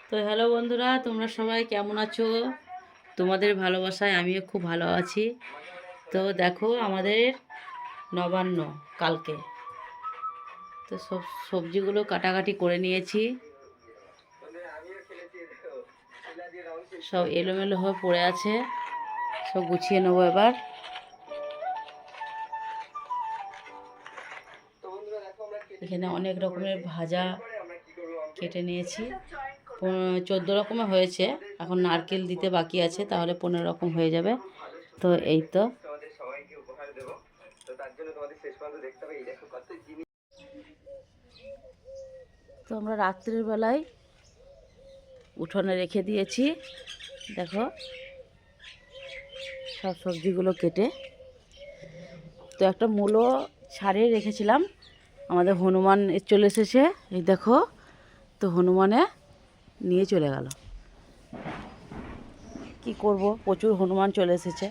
তো হ্যালো বন্ধুরা, তোমরা সবাই কেমন আছো? তোমাদের ভালোবাসায় আমিও খুব ভালো আছি। তো দেখো আমাদের নবান্ন কালকে, তো সব সবজিগুলো কাটাকাটি করে নিয়েছি। সব এলোমেলো হয়ে পড়ে আছে, সব গুছিয়ে নেবো এবার। এখানে অনেক রকমের ভাজা কেটে নিয়েছি, 14 রকমের হয়েছে। এখন নারকেল দিতে বাকি আছে, তাহলে 15 রকম হয়ে যাবে। তো এই তো আমরা রাত্রের বেলায় উঠোনে রেখে দিয়েছি। দেখো সব সবজিগুলো কেটে, তো একটা মূলো ছাড়িয়ে রেখেছিলাম। আমাদের হনুমান চলে এসেছে, এই দেখো। তো হনুমানে নিয়ে চলে গেল, কি করব, প্রচুর হনুমান চলে এসেছে।